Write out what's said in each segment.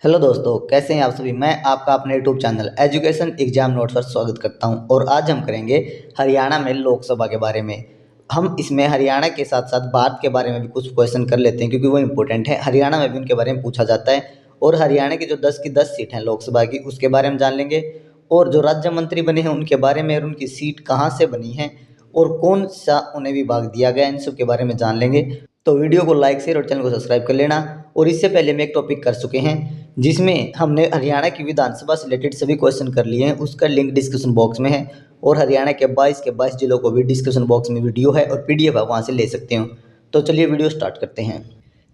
Hello दोस्तों, कैसे हैं आप सभी। मैं आपका अपने YouTube channel education exam notes पर स्वागत करता हूं और आज हम करेंगे हरियाणा में लोकसभा के बारे में। हम इसमें हरियाणा के साथ साथ भारत के बारे में भी कुछ क्वेश्चन कर लेते हैं क्योंकि वो इम्पोर्टेंट है। हरियाणा में भी उनके बारे में पूछा जाता है और हरियाणा की जो 10 की 10 सीट हैं लोकसभा की उसके बारे में जान लेंगे और जो राज्य मंत्री बने हैं उनके बारे में और उनकी सीट कहाँ से बनी है और कौन सा उन्हें विभाग दिया गया, इन सब के बारे में जान लेंगे। तो वीडियो को लाइक शेयर और चैनल को सब्सक्राइब कर लेना। और इससे पहले हम एक टॉपिक कर चुके हैं जिसमें हमने हरियाणा की विधानसभा से रिलेटेड सभी क्वेश्चन कर लिए हैं, उसका लिंक डिस्क्रिप्शन बॉक्स में है। और हरियाणा के 22 जिलों को भी डिस्क्रिप्शन बॉक्स में वीडियो है और पीडीएफ है, वहाँ से ले सकते हो। तो चलिए वीडियो स्टार्ट करते हैं।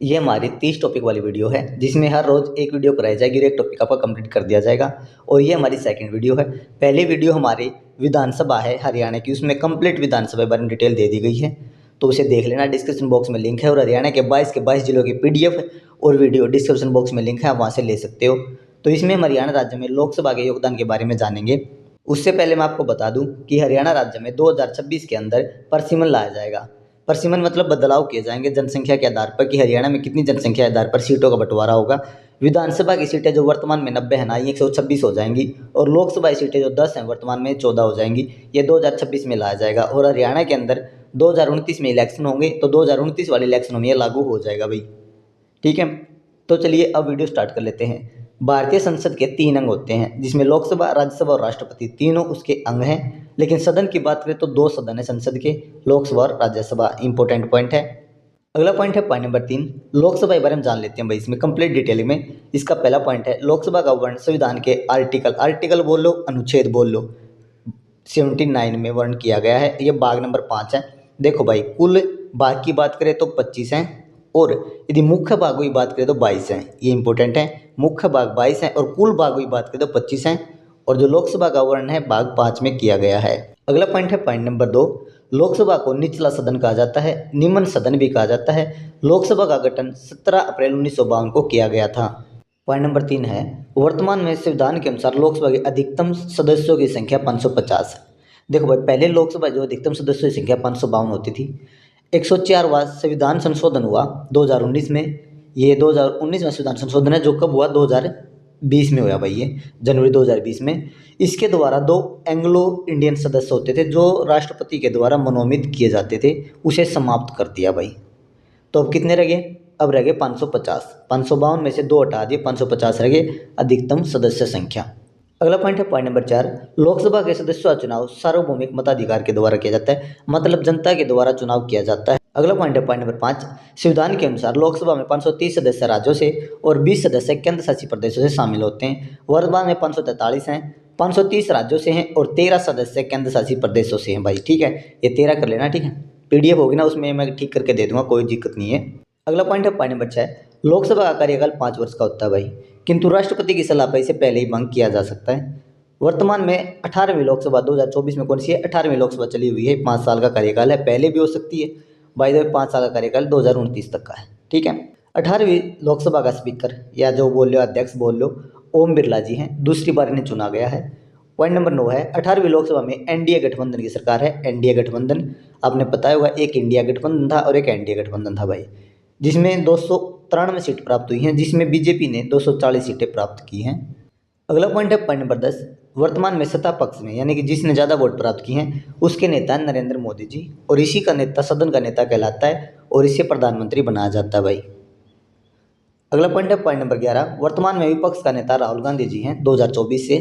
ये हमारी 30 टॉपिक वाली वीडियो है जिसमें हर रोज़ एक वीडियो कराई जाएगी और एक टॉपिक आपका कंप्लीट कर दिया जाएगा। और ये हमारी सेकंड वीडियो है। पहली वीडियो हमारी विधानसभा है हरियाणा की, उसमें कंप्लीट विधानसभा के बारे में डिटेल दे दी गई है, तो उसे देख लेना। डिस्क्रिप्शन बॉक्स में लिंक है और हरियाणा के 22 जिलों की पीडीएफ और वीडियो डिस्क्रिप्शन बॉक्स में लिंक है, आप वहाँ से ले सकते हो। तो इसमें हम हरियाणा राज्य में लोकसभा के योगदान के बारे में जानेंगे। उससे पहले मैं आपको बता दूं कि हरियाणा राज्य में 2026 के अंदर परसिमन लाया जाएगा। परसिमन मतलब बदलाव किए जाएंगे जनसंख्या के आधार पर कि हरियाणा में कितनी जनसंख्या के आधार पर सीटों का बंटवारा होगा। विधानसभा की सीटें जो वर्तमान में 90 है ना, ये 126 हो जाएंगी और लोकसभा की सीटें जो 10 हैं वर्तमान में 14 हो जाएंगी। ये 2026 में लाया जाएगा और हरियाणा के अंदर 2029 में इलेक्शन होंगे, तो 2029 वाले इलेक्शन में ये लागू हो जाएगा भाई। ठीक है, तो चलिए अब वीडियो स्टार्ट कर लेते हैं। भारतीय संसद के 3 अंग होते हैं जिसमें लोकसभा, राज्यसभा और राष्ट्रपति तीनों उसके अंग हैं। लेकिन सदन की बात करें तो 2 सदन है संसद के, लोकसभा और राज्यसभा। इंपॉर्टेंट पॉइंट है। अगला पॉइंट है पॉइंट नंबर 3, लोकसभा के बारे में जान लेते हैं भाई इसमें कंप्लीट डिटेलिंग में। इसका पहला पॉइंट है लोकसभा का वर्ण संविधान के आर्टिकल बोल लो, अनुच्छेद बोल लो, 79 में वर्ण किया गया है। ये भाग नंबर 5 है। देखो भाई, कुल भाग की बात करें तो 25 हैं और यदि मुख्य भागों की बात करें तो 22 हैं। ये इंपॉर्टेंट है, मुख्य भाग 22 हैं और कुल भागों की बात करें तो 25 हैं। और जो लोकसभा का वर्ण है भाग 5 में किया गया है। अगला पॉइंट है पॉइंट नंबर 2, लोकसभा को निचला सदन कहा जाता है, निम्न सदन भी कहा जाता है। लोकसभा का गठन 17 अप्रैल 1952 को किया गया था। पॉइंट नंबर 3 है वर्तमान में संविधान के अनुसार लोकसभा के अधिकतम सदस्यों की संख्या 550 है। देखो भाई, पहले लोकसभा जो अधिकतम सदस्यों की संख्या 552 होती थी। 104वां संविधान संशोधन हुआ 2019 में। ये 2019 में संविधान संशोधन है जो कब हुआ, 2020 में हुआ भाई, ये जनवरी 2020 में। इसके द्वारा 2 एंग्लो इंडियन सदस्य होते थे जो राष्ट्रपति के द्वारा मनोनीत किए जाते थे, उसे समाप्त कर दिया भाई। तो अब कितने रह गए, अब रह गए 550। 552 में से 2 हटा दिए, 550 रह गए अधिकतम सदस्य संख्या। अगला पॉइंट है पॉइंट नंबर 4, लोकसभा के सदस्यों का चुनाव सार्वभौमिक मताधिकार के द्वारा किया जाता है, मतलब जनता के द्वारा चुनाव किया जाता है। अगला पॉइंट है पॉइंट नंबर 5, संविधान के अनुसार लोकसभा में 530 सदस्य राज्यों से और 20 सदस्य केंद्र शासित प्रदेशों से शामिल होते हैं। वर्तमान में 543 हैं, 530 राज्यों से हैं और 13 सदस्य केंद्र शासित प्रदेशों से हैं भाई। ठीक है, ये 13 कर लेना। ठीक है, पीडीएफ होगी ना, उसमें मैं ठीक करके दे दूंगा, कोई दिक्कत नहीं है। अगला पॉइंट है पॉइंट नंबर 6, लोकसभा का कार्यकाल 5 वर्ष का होता है भाई, किंतु राष्ट्रपति की सलाह पर इसे पहले ही भंग किया जा सकता है। वर्तमान में 18वीं लोकसभा 2024 में कौन सी है, 18वीं लोकसभा चली हुई है। 5 साल का कार्यकाल है, पहले भी हो सकती है। बाय द वे 5 साल का कार्यकाल 2029 तक का है। ठीक है, 18वीं लोकसभा का स्पीकर या जो बोल लो अध्यक्ष बोल लो, ओम बिरला जी हैं, दूसरी बार इन्हें चुना गया है। पॉइंट नंबर 9 है 18वीं लोकसभा में एनडीए गठबंधन की सरकार है। एनडीए गठबंधन आपने पता होगा, एक इंडिया गठबंधन था और एक एनडीए गठबंधन था भाई, जिसमें 293 सीट प्राप्त हुई हैं, जिसमें बीजेपी ने 240 सीटें प्राप्त की हैं। अगला पॉइंट है पॉइंट नंबर 10, वर्तमान में सत्ता पक्ष में यानी कि जिसने ज़्यादा वोट प्राप्त किए हैं उसके नेता नरेंद्र मोदी जी, और इसी का नेता सदन का नेता कहलाता है और इसे प्रधानमंत्री बनाया जाता है भाई। अगला पॉइंट है पॉइंट नंबर 11, वर्तमान में विपक्ष का नेता राहुल गांधी जी हैं 2024 से।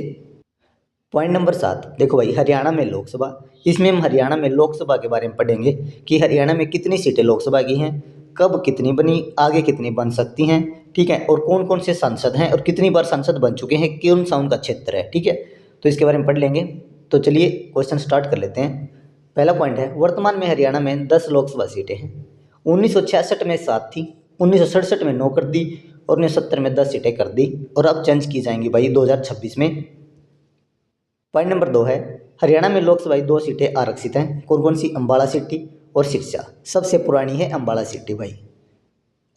पॉइंट नंबर 7, देखो भाई हरियाणा में लोकसभा, इसमें हम हरियाणा में लोकसभा के बारे में पढ़ेंगे कि हरियाणा में कितनी सीटें लोकसभा की हैं, कब कितनी बनी, आगे कितनी बन सकती हैं। ठीक है, और कौन कौन से सांसद हैं और कितनी बार सांसद बन चुके हैं, कौन सा उनका क्षेत्र है। ठीक है, तो इसके बारे में पढ़ लेंगे। तो चलिए क्वेश्चन स्टार्ट कर लेते हैं। पहला पॉइंट है वर्तमान में हरियाणा में 10 लोकसभा सीटें हैं। 1966 में 7 थी, 1967 में 9 कर दी और 1970 में 10 सीटें कर दी और अब चेंज की जाएंगी भाई 2026 में। पॉइंट नंबर 2 है हरियाणा में लोकसभा 2 सीटें आरक्षित हैं। कौन कौन सी, अम्बाला सिटी और सिरसा, सबसे पुरानी है अम्बाला सिटी भाई।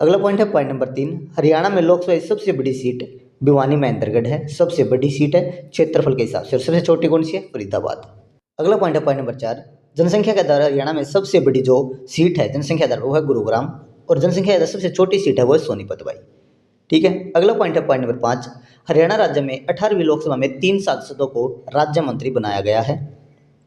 अगला पॉइंट है पॉइंट नंबर 3, हरियाणा में लोकसभा की सबसे बड़ी सीट भिवानी महेंद्रगढ़ है, सबसे बड़ी सीट है क्षेत्रफल के हिसाब से, और सबसे छोटी कौन सी है, फरीदाबाद। अगला पॉइंट है पॉइंट नंबर 4, जनसंख्या के आधार हरियाणा में सबसे बड़ी जो सीट है जनसंख्या आधार वो है गुरुग्राम, और जनसंख्या आधार सबसे छोटी सीट है वो है सोनीपत भाई। ठीक है। अगला पॉइंट है पॉइंट नंबर 5, हरियाणा राज्य में 18वीं लोकसभा में 3 सांसदों को राज्य मंत्री बनाया गया है।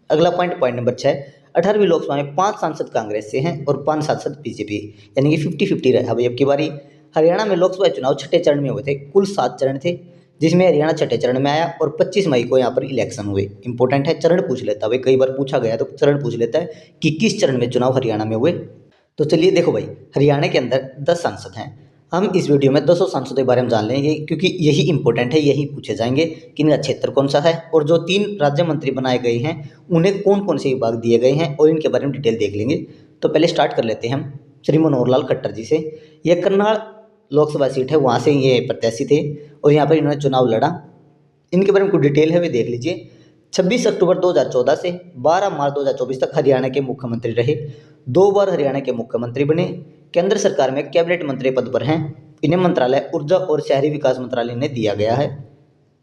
अगला पॉइंट पॉइंट नंबर 6, 18वीं लोकसभा में 5 सांसद कांग्रेस से हैं और 5 सांसद बीजेपी, यानी कि 50-50 रहा भाई अब की बारी। हरियाणा में लोकसभा चुनाव छठे चरण में हुए थे, कुल 7 चरण थे, जिसमें हरियाणा छठे चरण में आया और 25 मई को यहाँ पर इलेक्शन हुए। इंपॉर्टेंट है, चरण पूछ लेता है भाई, कई बार पूछा गया तो चरण पूछ लेता है कि किस चरण में चुनाव हरियाणा में हुए। तो चलिए देखो भाई, हरियाणा के अंदर 10 सांसद हैं। हम इस वीडियो में 200 सांसदों के बारे में जान लेंगे, क्योंकि यही इंपॉर्टेंट है, यही पूछे जाएंगे कि इनका क्षेत्र कौन सा है और जो 3 राज्य मंत्री बनाए गए हैं उन्हें कौन कौन से विभाग दिए गए हैं और इनके बारे में डिटेल देख लेंगे। तो पहले स्टार्ट कर लेते हैं हम श्री मनोहर लाल खट्टर जी से। यह करनाल लोकसभा सीट है, वहाँ से ये प्रत्याशी थे और यहाँ पर इन्होंने चुनाव लड़ा। इनके बारे में कुछ डिटेल है, वे देख लीजिए। 26 अक्टूबर 2014 से 12 मार्च 2024 तक हरियाणा के मुख्यमंत्री रहे। 2 बार हरियाणा के मुख्यमंत्री बने। केंद्र सरकार में कैबिनेट मंत्री पद पर हैं। इन्हें मंत्रालय ऊर्जा और शहरी विकास मंत्रालय ने दिया गया है।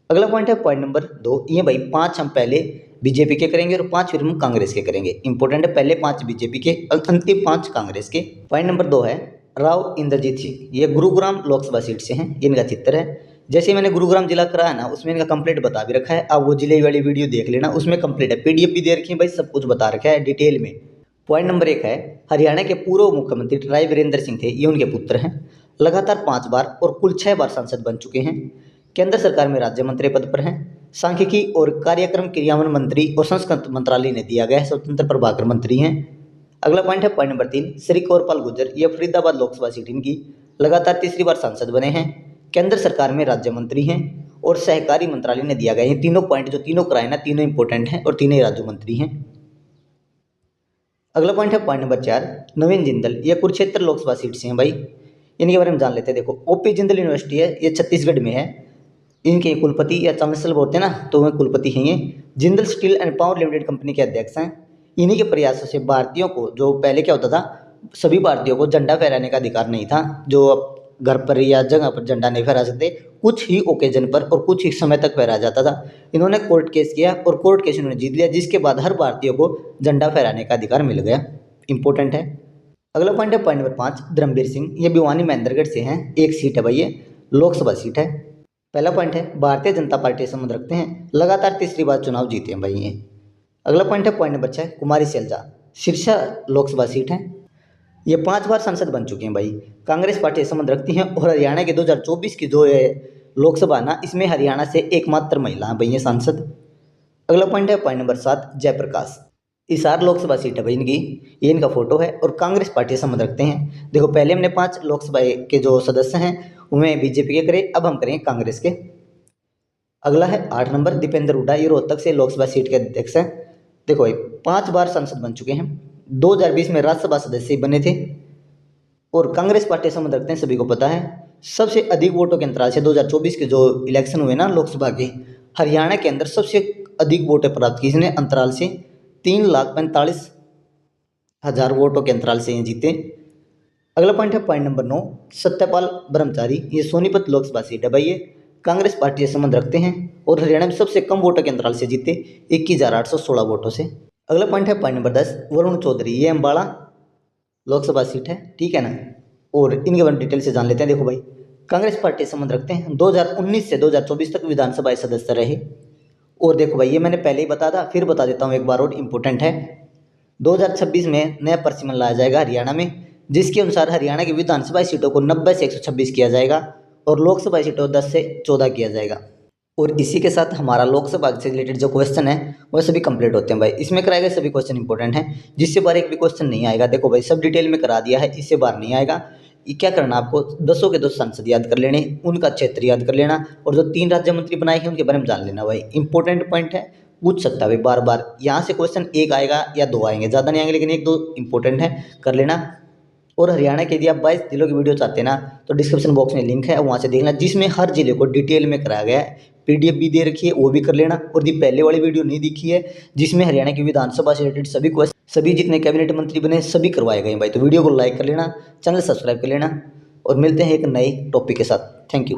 अगला पॉइंट है पॉइंट नंबर 2, ये भाई 5 हम पहले बीजेपी के करेंगे और 5 फिर हम कांग्रेस के करेंगे। इंपॉर्टेंट है, पहले 5 बीजेपी के, अंतिम 5 कांग्रेस के। पॉइंट नंबर 2 है राव इंद्रजीत सिंह, ये गुरुग्राम लोकसभा सीट से हैं। इनका चित्र है, जैसे मैंने गुरुग्राम जिला कराया ना, उसमें इनका कंप्लीट बता भी रखा है। आप वो जिले वाली वीडियो देख लेना, उसमें कंप्लीट है, पीडीएफ भी दे रखी है भाई, सब कुछ बता रखा है डिटेल में। पॉइंट नंबर 1 है हरियाणा के पूर्व मुख्यमंत्री राय वीरेंद्र सिंह थे, ये उनके पुत्र हैं। लगातार 5 बार और कुल 6 बार सांसद बन चुके हैं। केंद्र सरकार में राज्य मंत्री पद पर हैं। सांख्यिकी और कार्यक्रम क्रियान्वयन मंत्री और संस्कृति मंत्रालय ने दिया गया है, स्वतंत्र प्रभाकर मंत्री हैं। अगला पॉइंट है पॉइंट नंबर 3, श्री कौरपाल गुर्जर, ये फरीदाबाद लोकसभा सीट इनकी। लगातार 3री बार सांसद बने हैं। केंद्र सरकार में राज्य मंत्री हैं और सहकारी मंत्रालय ने दिया गया है। तीनों पॉइंट जो तीनों कराए ना, तीनों इंपॉर्टेंट हैं और तीनों ही राज्य मंत्री हैं। अगला पॉइंट है पॉइंट नंबर 4, नवीन जिंदल, ये कुरुक्षेत्र लोकसभा सीट से हैं भाई। इनके बारे में जान लेते हैं। देखो, ओपी जिंदल यूनिवर्सिटी है, ये छत्तीसगढ़ में है। इनके कुलपति या चांसलर बोलते हैं ना, तो वे कुलपति हैं। ये Jindal steel and power limited company के अध्यक्ष हैं। इन्हीं के प्रयासों से भारतीयों को, जो पहले क्या होता था, सभी भारतीयों को झंडा फहराने का अधिकार नहीं था, जो अब घर पर या जगह पर झंडा नहीं फहरा सकते, कुछ ही ओकेजन पर और कुछ ही समय तक फहराया जाता था। इन्होंने कोर्ट केस किया और कोर्ट केस इन्होंने जीत लिया, जिसके बाद हर भारतीय को झंडा फहराने का अधिकार मिल गया। इंपॉर्टेंट है। अगला पॉइंट है पॉइंट नंबर 5, धर्मवीर सिंह, ये भिवानी महेंद्रगढ़ से हैं। 1 सीट है भाई, ये लोकसभा सीट है। पहला पॉइंट है भारतीय जनता पार्टी से संबंध रखते हैं, लगातार 3री बार चुनाव जीते हैं भाई ये। अगला पॉइंट है पॉइंट नंबर 6, कुमारी शैलजा, सिरसा लोकसभा सीट है। ये 5 बार सांसद बन चुके हैं भाई, कांग्रेस पार्टी से संबंध रखती हैं और हरियाणा के 2024 की जो है लोकसभा ना, इसमें हरियाणा से एकमात्र महिला है भाई ये सांसद। अगला पॉइंट है point number 7, Jayaprakash, Hisar Lok Sabha seat है भाई इनकी। ये इनका फोटो है और कांग्रेस पार्टी से संबंध रखते हैं। देखो, पहले हमने 5 लोकसभा के जो सदस्य हैं उनमें बीजेपी के करे, अब हम करेंगे कांग्रेस के। अगला है 8 नंबर, दीपेंद्र हुड्डा, ये रोहतक से लोकसभा सीट के अध्यक्ष हैं। देखो भाई, 5 बार सांसद बन चुके हैं। 2020 में राज्यसभा सदस्य बने थे और कांग्रेस पार्टी से संबंध रखते हैं, सभी को पता है। सबसे अधिक वोटों के अंतराल से 2024 के जो इलेक्शन हुए ना लोकसभा के, हरियाणा के अंदर सबसे अधिक वोटें प्राप्त की इसने, अंतराल से 3,45,000 वोटों के अंतराल से ये जीते। अगला पॉइंट है पॉइंट नंबर 9, सत्यपाल ब्रह्मचारी, ये सोनीपत लोकसभा सीट है भाई। ये कांग्रेस पार्टी से संबंध रखते हैं और हरियाणा में सबसे कम वोटों के अंतराल से जीते, 21,816 वोटों से। अगला पॉइंट है पॉइंट नंबर 10, वरुण चौधरी, ये अम्बाड़ा लोकसभा सीट है, ठीक है ना। और इनके बारे में डिटेल से जान लेते हैं। देखो भाई, कांग्रेस पार्टी से संबंध रखते हैं, 2019 से 2024 तक विधानसभा सदस्य रहे। और देखो भाई, ये मैंने पहले ही बताया था, फिर बता देता हूँ एक बार और, इम्पोर्टेंट है। 2026 में नया परिसीमन लाया जाएगा हरियाणा में, जिसके अनुसार हरियाणा की विधानसभा सीटों को 90 से 126 किया जाएगा और लोकसभा सीटों को 10 से 14 किया जाएगा। और इसी के साथ हमारा लोकसभा से रिलेटेड जो क्वेश्चन है वह सभी कंप्लीट होते हैं भाई। इसमें कराए गए सभी क्वेश्चन इंपॉर्टेंट हैं, जिससे बाहर एक भी क्वेश्चन नहीं आएगा। देखो भाई, सब डिटेल में करा दिया है, इससे बाहर नहीं आएगा। ये क्या करना, आपको 10 के 10 सांसद याद कर लेने, उनका क्षेत्र याद कर लेना और जो 3 राज्य मंत्री बनाए हैं उनके बारे में जान लेना भाई। इंपॉर्टेंट पॉइंट है, पूछ सकता है भाई बार बार। यहाँ से क्वेश्चन 1 आएगा या 2 आएंगे, ज़्यादा नहीं आएंगे, लेकिन 1-2 इंपॉर्टेंट है, कर लेना। और हरियाणा के यदि आप 22 जिलों की वीडियो चाहते हैं ना, तो डिस्क्रिप्शन बॉक्स में लिंक है, वहाँ से देखना, जिसमें हर जिले को डिटेल में कराया गया है। पीडीएफ भी दे रखी है, वो भी कर लेना। और यदि पहले वाली वीडियो नहीं दिखी है, जिसमें हरियाणा की विधानसभा से रिलेटेड सभी क्वेश्चन, सभी जितने कैबिनेट मंत्री बने सभी करवाए गए भाई, तो वीडियो को लाइक कर लेना, चैनल सब्सक्राइब कर लेना और मिलते हैं एक नए टॉपिक के साथ। Thank you.